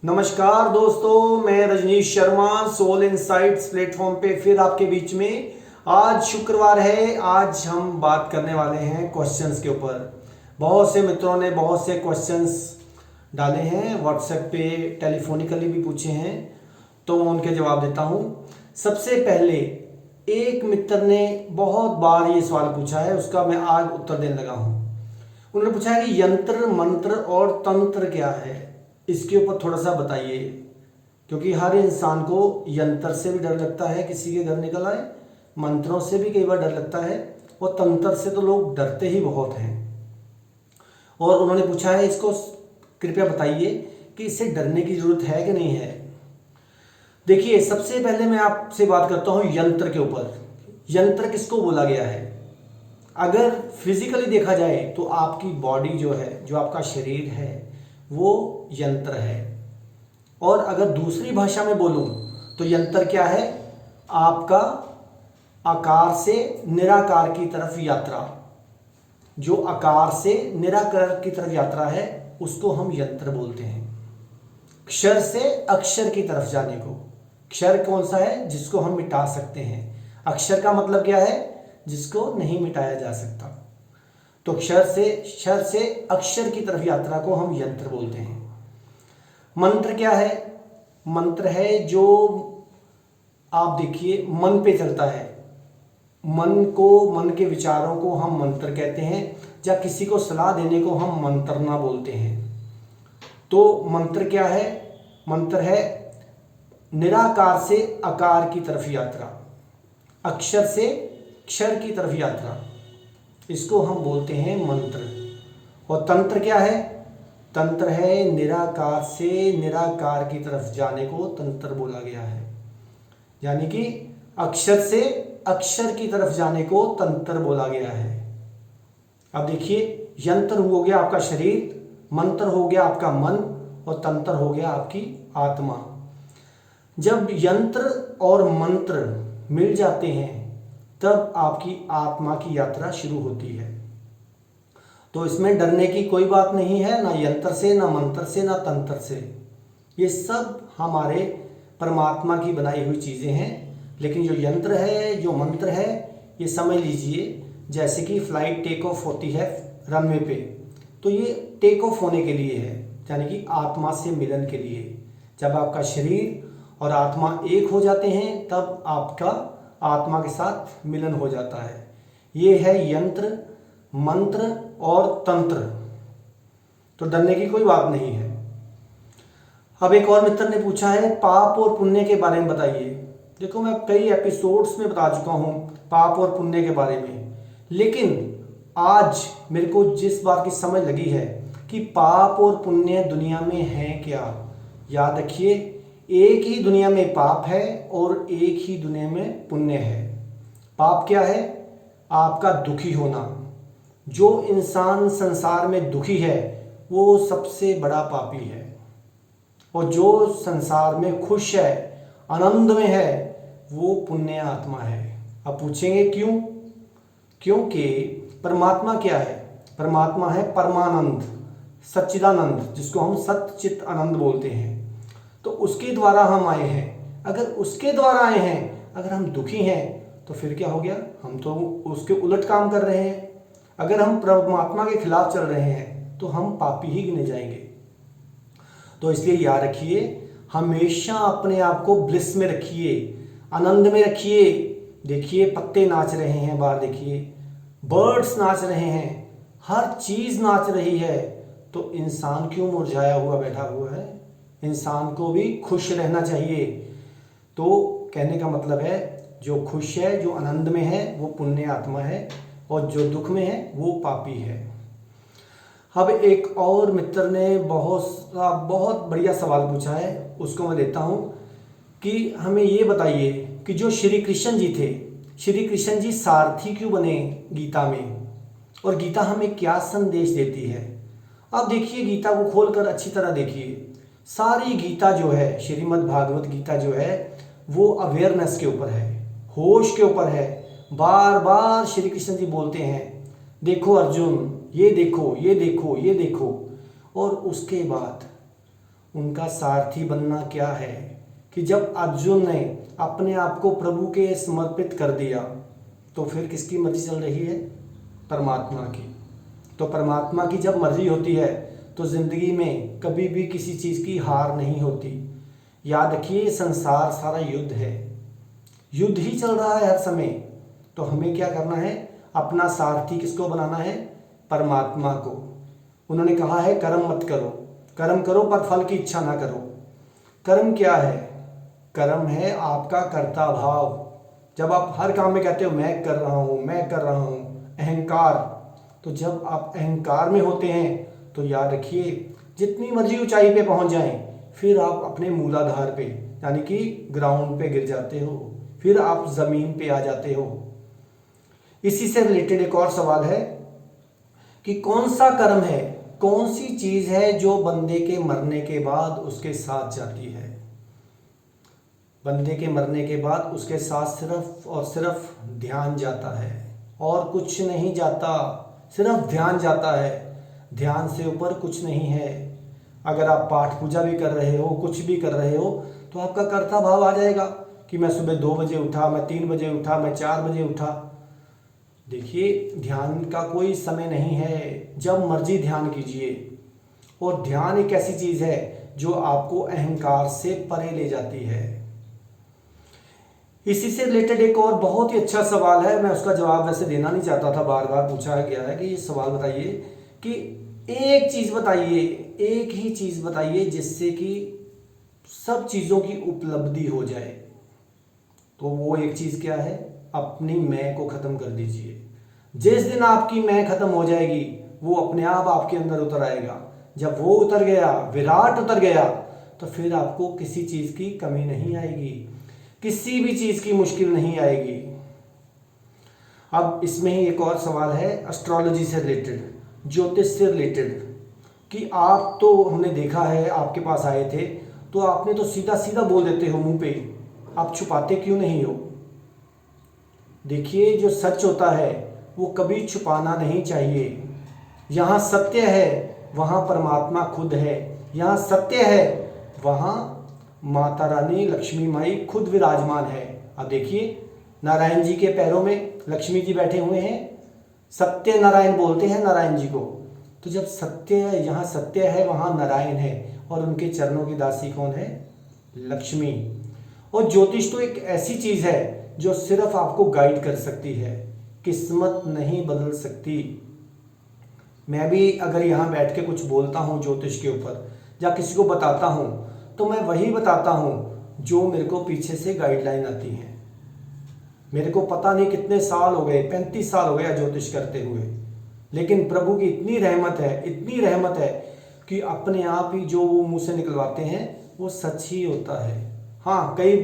नमस्कार दोस्तों, मैं Rajneesh Sharma soul insights platform पे फिर आपके बीच में। आज शुक्रवार है। आज हम बात करने वाले हैं क्वेश्चंस के ऊपर। बहुत से मित्रों ने बहुत से क्वेश्चंस डाले हैं, व्हाट्सएप पे टेलीफोनिकली भी पूछे हैं, तो मैं उनके जवाब देता हूँ। सबसे पहले एक मित्र ने बहुत बार ये सवाल पूछा है, उसका मैं आज उत्तर देने लगा हूँ। उन्होंने पूछा है कि यंत्र मंत्र और तंत्र क्या है, इसके ऊपर थोड़ा सा बताइए। क्योंकि हर इंसान को यंत्र से भी डर लगता है, किसी के घर निकल आए, मंत्रों से भी कई बार डर लगता है, और तंत्र से तो लोग डरते ही बहुत हैं। और उन्होंने पूछा है, इसको कृपया बताइए कि इससे डरने की जरूरत है कि नहीं है। देखिए, सबसे पहले मैं आपसे बात करता हूँ यंत्र के ऊपर। यंत्र किसको बोला गया है? अगर फिजिकली देखा जाए तो आपकी बॉडी जो है, जो आपका शरीर है, वो यंत्र है। और अगर दूसरी भाषा में बोलूं तो यंत्र क्या है? आपका आकार से निराकार की तरफ यात्रा। जो आकार से निराकार की तरफ यात्रा है उसको हम यंत्र बोलते हैं। क्षर से अक्षर की तरफ जाने को। क्षर कौन सा है? जिसको हम मिटा सकते हैं। अक्षर का मतलब क्या है? जिसको नहीं मिटाया जा सकता। तो क्षर से अक्षर की तरफ यात्रा को हम यंत्र बोलते हैं। मंत्र क्या है? मंत्र है जो आप देखिए मन पे चलता है। मन के विचारों को हम मंत्र कहते हैं, या किसी को सलाह देने को हम मंत्रना बोलते हैं। तो मंत्र क्या है? मंत्र है निराकार से आकार की तरफ यात्रा, अक्षर से क्षर की तरफ यात्रा, इसको हम बोलते हैं मंत्र। और तंत्र क्या है? तंत्र है निराकार से निराकार की तरफ जाने को तंत्र बोला गया है। यानी कि अक्षर से अक्षर की तरफ जाने को तंत्र बोला गया है। अब देखिए, यंत्र हो गया आपका शरीर, मंत्र हो गया आपका मन, और तंत्र हो गया आपकी आत्मा। जब यंत्र और मंत्र मिल जाते हैं तब आपकी आत्मा की यात्रा शुरू होती है। तो इसमें डरने की कोई बात नहीं है, ना यंत्र से, ना मंत्र से, ना तंत्र से। ये सब हमारे परमात्मा की बनाई हुई चीज़ें हैं। लेकिन जो यंत्र है, जो मंत्र है, ये समझ लीजिए जैसे कि फ्लाइट टेक ऑफ होती है रनवे पे, तो ये टेक ऑफ होने के लिए है, यानी कि आत्मा से मिलन के लिए। जब आपका शरीर और आत्मा एक हो जाते हैं तब आपका आत्मा के साथ मिलन हो जाता है। ये है यंत्र, मंत्र और तंत्र। तो डरने की कोई बात नहीं है। अब एक और मित्र ने पूछा है, पाप और पुण्य के बारे में बताइए। देखो, मैं कई एपिसोड्स में बता चुका हूँ पाप और पुण्य के बारे में, लेकिन आज मेरे को जिस बात की समझ लगी है कि पाप और पुण्य दुनिया में है क्या। याद रखिए, एक ही दुनिया में पाप है और एक ही दुनिया में पुण्य है। पाप क्या है? आपका दुखी होना। जो इंसान संसार में दुखी है वो सबसे बड़ा पापी है, और जो संसार में खुश है, आनंद में है, वो पुण्य आत्मा है। अब पूछेंगे क्यों? क्योंकि परमात्मा क्या है? परमात्मा है परमानंद, सच्चिदानंद, जिसको हम सच्चित आनंद बोलते हैं। तो उसके द्वारा हम आए हैं। अगर उसके द्वारा आए हैं, अगर हम दुखी हैं, तो फिर क्या हो गया? हम तो उसके उलट काम कर रहे हैं। अगर हम परमात्मा के खिलाफ चल रहे हैं तो हम पापी ही गिने जाएंगे। तो इसलिए याद रखिए, हमेशा अपने आप को ब्लिस में रखिए, आनंद में रखिए। देखिए, पत्ते नाच रहे हैं बाहर, देखिए बर्ड्स नाच रहे हैं, हर चीज नाच रही है। तो इंसान क्यों मुरझाया हुआ बैठा हुआ है? इंसान को भी खुश रहना चाहिए। तो कहने का मतलब है, जो खुश है, जो आनंद में है, वो पुण्य आत्मा है, और जो दुख में है वो पापी है। अब एक और मित्र ने बहुत बढ़िया सवाल पूछा है, उसको मैं देता हूँ कि हमें ये बताइए कि जो श्री कृष्ण जी थे, श्री कृष्ण जी सारथी क्यों बने गीता में, और गीता हमें क्या संदेश देती है। अब देखिए, गीता को खोलकर अच्छी तरह देखिए। सारी गीता जो है, श्रीमद् भागवत गीता जो है, वो अवेयरनेस के ऊपर है, होश के ऊपर है। बार बार श्री कृष्ण जी बोलते हैं, देखो अर्जुन, ये देखो, ये देखो, ये देखो। और उसके बाद उनका सारथी बनना क्या है कि जब अर्जुन ने अपने आप को प्रभु के समर्पित कर दिया तो फिर किसकी मर्जी चल रही है? परमात्मा की। तो परमात्मा की जब मर्जी होती है तो ज़िंदगी में कभी भी किसी चीज़ की हार नहीं होती। याद रखिए, ये संसार सारा युद्ध है, युद्ध ही चल रहा है हर समय। तो हमें क्या करना है? अपना सारथी किसको बनाना है? परमात्मा को। उन्होंने कहा है कर्म मत करो, कर्म करो पर फल की इच्छा ना करो। कर्म क्या है? कर्म है आपका कर्ता भाव। जब आप हर काम में कहते हो मैं कर रहा हूँ, मैं कर रहा हूँ, अहंकार। तो जब आप अहंकार में होते हैं तो याद रखिए, जितनी मर्जी ऊंचाई पे पहुंच जाएं, फिर आप अपने मूलाधार पे यानी कि ग्राउंड पे गिर जाते हो, फिर आप ज़मीन पे आ जाते हो। इसी से रिलेटेड एक और सवाल है कि कौन सा कर्म है, कौन सी चीज़ है जो बंदे के मरने के बाद उसके साथ जाती है? बंदे के मरने के बाद उसके साथ सिर्फ और सिर्फ ध्यान जाता है और कुछ नहीं जाता, सिर्फ ध्यान जाता है। ध्यान से ऊपर कुछ नहीं है। अगर आप पाठ पूजा भी कर रहे हो, कुछ भी कर रहे हो, तो आपका कर्ता भाव आ जाएगा कि मैं सुबह 2 बजे उठा, मैं 3 बजे उठा, मैं 4 बजे उठा। देखिए, ध्यान का कोई समय नहीं है, जब मर्जी ध्यान कीजिए। और ध्यान एक ऐसी चीज़ है जो आपको अहंकार से परे ले जाती है। इसी से रिलेटेड एक और बहुत ही अच्छा सवाल है, मैं उसका जवाब वैसे देना नहीं चाहता था, बार बार पूछा गया है कि ये सवाल बताइए कि एक चीज़ बताइए, एक ही चीज़ बताइए जिससे कि सब चीज़ों की उपलब्धि हो जाए। तो वो एक चीज़ क्या है? अपनी मैं को ख़त्म कर दीजिए। जिस दिन आपकी मैं ख़त्म हो जाएगी, वो अपने आप आपके अंदर उतर आएगा। जब वो उतर गया, विराट उतर गया, तो फिर आपको किसी चीज़ की कमी नहीं आएगी, किसी भी चीज़ की मुश्किल नहीं आएगी। अब इसमें ही एक और सवाल है एस्ट्रोलॉजी से रिलेटेड, ज्योतिष से रिलेटेड, कि आप तो हमने देखा है आपके पास आए थे तो आपने तो सीधा सीधा बोल देते हो मुंह पे, आप छुपाते क्यों नहीं हो? देखिए, जो सच होता है वो कभी छुपाना नहीं चाहिए। यहाँ सत्य है वहाँ परमात्मा खुद है, यहाँ सत्य है वहाँ माता रानी लक्ष्मी माई खुद विराजमान है। अब देखिए, नारायण जी के पैरों में लक्ष्मी जी बैठे हुए हैं, सत्य नारायण बोलते हैं नारायण जी को। तो जब सत्य है, यहाँ सत्य है वहाँ नारायण है, और उनके चरणों की दासी कौन है? लक्ष्मी। और ज्योतिष तो एक ऐसी चीज़ है जो सिर्फ आपको गाइड कर सकती है, किस्मत नहीं बदल सकती। मैं भी अगर यहाँ बैठ के कुछ बोलता हूँ ज्योतिष के ऊपर या किसी को बताता हूँ, तो मैं वही बताता हूँ जो मेरे को पीछे से गाइडलाइन आती है। मेरे को पता नहीं कितने साल हो गए, 35 साल हो गया ज्योतिष करते हुए, लेकिन प्रभु की इतनी रहमत है, इतनी रहमत है कि अपने आप ही जो वो मुँह से निकलवाते हैं वो सच ही होता है। हाँ, कई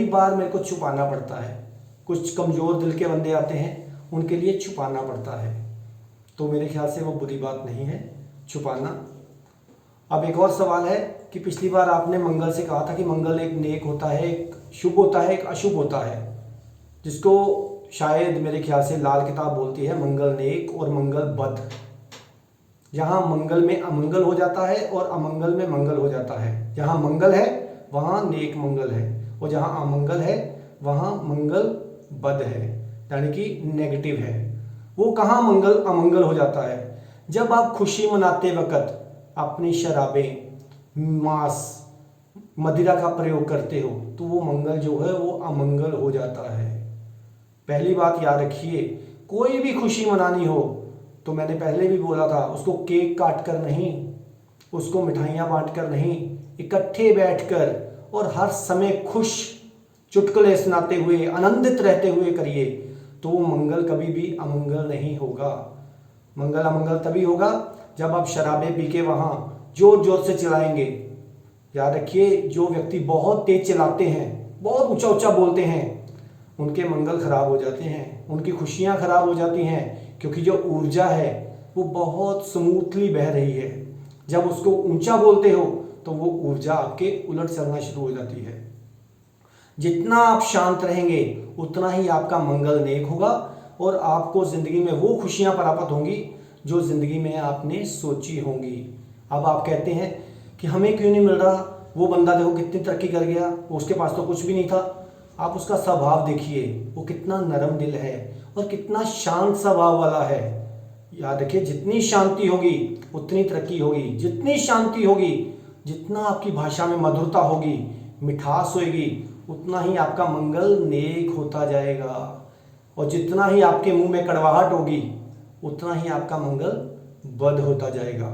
बार मेरे को छुपाना पड़ता है, कुछ कमज़ोर दिल के बंदे आते हैं, उनके लिए छुपाना पड़ता है। तो मेरे ख्याल से वो बुरी बात नहीं है छुपाना। अब एक और सवाल है कि पिछली बार आपने मंगल से कहा था कि मंगल एक नेक होता है, एक शुभ होता है, एक अशुभ होता है, जिसको शायद मेरे ख्याल से लाल किताब बोलती है मंगल नेक और मंगल बद। जहाँ मंगल में अमंगल हो जाता है और अमंगल में मंगल हो जाता है। जहाँ मंगल है वहाँ नेक मंगल है, और जहाँ अमंगल है वहाँ मंगल बद है, यानी कि नेगेटिव है। वो कहाँ मंगल अमंगल हो जाता है? जब आप खुशी मनाते वक्त अपनी शराबें, मांस, मदिरा का प्रयोग करते हो, तो वो मंगल जो है वो अमंगल हो जाता है। पहली बात याद रखिए, कोई भी खुशी मनानी हो तो मैंने पहले भी बोला था, उसको केक काट कर नहीं, उसको मिठाइयाँ बांट कर नहीं, इकट्ठे बैठकर और हर समय खुश चुटकुले सुनाते हुए, आनंदित रहते हुए करिए, तो वो मंगल कभी भी अमंगल नहीं होगा। मंगल अमंगल तभी होगा जब आप शराबें पी के वहाँ जोर जोर से चिल्लाएंगे। याद रखिए, जो व्यक्ति बहुत तेज चिल्लाते हैं, बहुत ऊंचा ऊंचा बोलते हैं, उनके मंगल खराब हो जाते हैं, उनकी खुशियाँ खराब हो जाती हैं, क्योंकि जो ऊर्जा है वो बहुत स्मूथली बह रही है। जब उसको ऊंचा बोलते हो तो वो ऊर्जा आपके उलट चलना शुरू हो जाती है। जितना आप शांत रहेंगे उतना ही आपका मंगल नेक होगा, और आपको ज़िंदगी में वो खुशियाँ प्राप्त होंगी जो ज़िंदगी में आपने सोची होंगी। अब आप कहते हैं कि हमें क्यों नहीं मिल रहा, वो बंदा देखो कितनी तरक्की कर गया, उसके पास तो कुछ भी नहीं था। आप उसका स्वभाव देखिए, वो कितना नरम दिल है और कितना शांत स्वभाव वाला है। याद रखिए, जितनी शांति होगी उतनी तरक्की होगी, जितनी शांति होगी, जितना आपकी भाषा में मधुरता होगी, मिठास होगी, उतना ही आपका मंगल नेक होता जाएगा। और जितना ही आपके मुंह में कड़वाहट होगी उतना ही आपका मंगल बद होता जाएगा।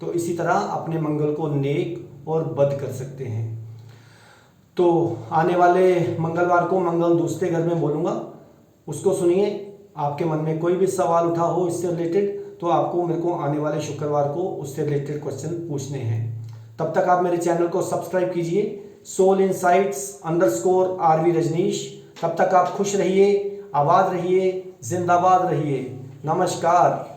तो इसी तरह अपने मंगल को नेक और बद कर सकते हैं। तो आने वाले मंगलवार को मंगल दूसरे घर में बोलूँगा, उसको सुनिए। आपके मन में कोई भी सवाल उठा हो इससे रिलेटेड तो आपको मेरे को आने वाले शुक्रवार को उससे रिलेटेड क्वेश्चन पूछने हैं। तब तक आप मेरे चैनल को सब्सक्राइब कीजिए, सोल इनसाइट्स_RV रजनीश। तब तक आप खुश रहिए, आबाद रहिए, जिंदाबाद रहिए। नमस्कार।